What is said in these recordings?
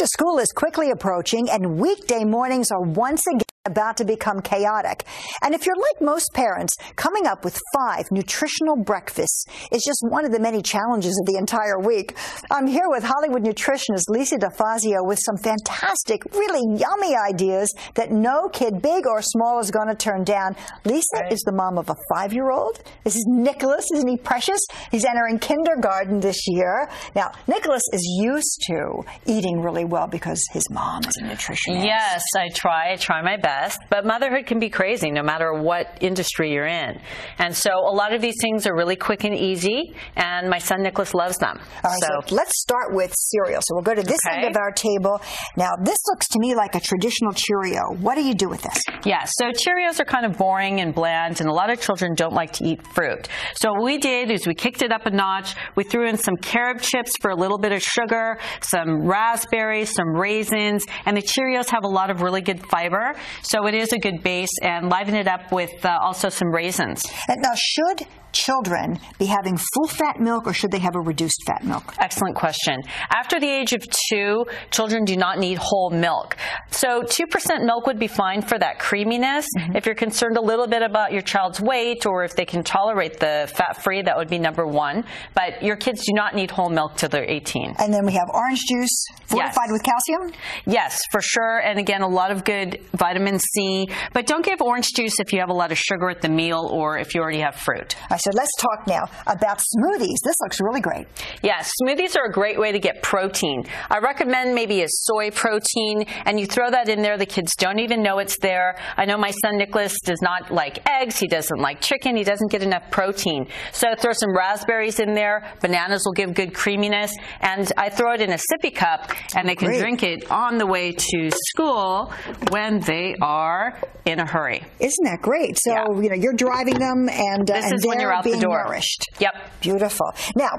to school is quickly approaching, and weekday mornings are once again about to become chaotic. And if you're like most parents, coming up with 5 nutritional breakfasts is just one of the many challenges of the entire week. I'm here with Hollywood nutritionist Lisa De Fazio with some fantastic, really yummy ideas that no kid, big or small, is going to turn down. Lisa is the mom of a 5-year-old. This is Nicholas. Isn't he precious? He's entering kindergarten this year. Now, Nicholas is used to eating really well because his mom is a nutritionist. Yes, I try my best. But motherhood can be crazy no matter what industry you're in. And so a lot of these things are really quick and easy, and my son Nicholas loves them. All right, so let's start with cereal. So we'll go to this end of our table. Now, this looks to me like a traditional Cheerio. What do you do with this? Yeah, so Cheerios are kind of boring and bland, and a lot of children don't like to eat fruit. So what we did is we kicked it up a notch. We threw in some carob chips for a little bit of sugar, some raspberries, some raisins, and the Cheerios have a lot of really good fiber. So it is a good base, and liven it up with also some raisins. And now, should children be having full-fat milk, or should they have a reduced-fat milk? Excellent question. After the age of 2, children do not need whole milk. So 2% milk would be fine for that creaminess. If you're concerned a little bit about your child's weight, or if they can tolerate the fat-free, that would be number 1. But your kids do not need whole milk till they're 18. And then we have orange juice fortified with calcium? Yes, for sure. And again, a lot of good vitamin C. But don't give orange juice if you have a lot of sugar at the meal or if you already have fruit. So let's talk now about smoothies. This looks really great. Yes, smoothies are a great way to get protein. I recommend maybe a soy protein, and you throw that in there. The kids don't even know it's there. I know my son Nicholas does not like eggs. He doesn't like chicken. He doesn't get enough protein. So throw some raspberries in there. Bananas will give good creaminess. And I throw it in a sippy cup, and they can drink it on the way to school when they are in a hurry. Isn't that great? So, you know, you're driving them, and this is when you're out the door. Nourished. Yep. Beautiful. Now,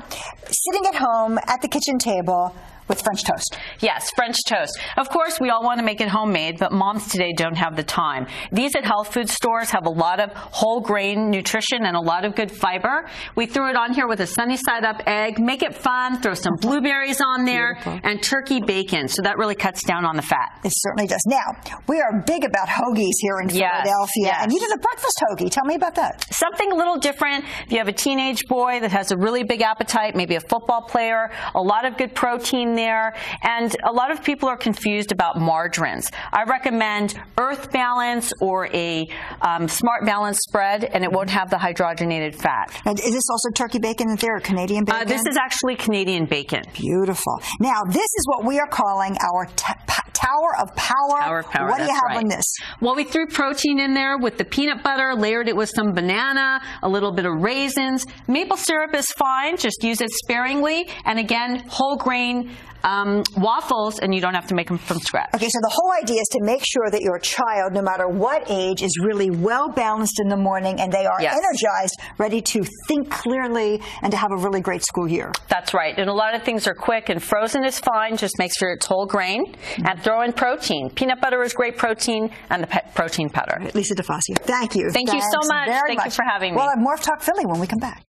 sitting at home at the kitchen table with French toast. Yes, French toast. Of course, we all want to make it homemade, but moms today don't have the time. These at health food stores have a lot of whole grain nutrition and a lot of good fiber. We threw it on here with a sunny side up egg. Make it fun. Throw some blueberries on there and turkey bacon. So that really cuts down on the fat. It certainly does. Now, we are big about hoagies here in Philadelphia. And you did a breakfast hoagie. Tell me about that. Something a little different. If you have a teenage boy that has a really big appetite, maybe a football player, a lot of good protein there, and a lot of people are confused about margarines. I recommend Earth Balance or a Smart Balance spread, and it won't have the hydrogenated fat. And is this also turkey bacon in there, or Canadian bacon? This is actually Canadian bacon. Beautiful. Now, this is what we are calling our Tower of Power. Tower of Power. What do you have on this? Well, we threw protein in there with the peanut butter, layered it with some banana, a little bit of raisins. Maple syrup is fine, just use it sparingly. And again, whole grain waffles, and you don't have to make them from scratch. Okay, so the whole idea is to make sure that your child, no matter what age, is really well balanced in the morning, and they are energized, ready to think clearly, and to have a really great school year. That's right. And a lot of things are quick, and frozen is fine. Just make sure it's whole grain, and throw in protein. Peanut butter is great protein, and the protein powder. Lisa De Fazio, thank you. Thank you so much. Thank you for having me. Well, I have more Talk Philly when we come back.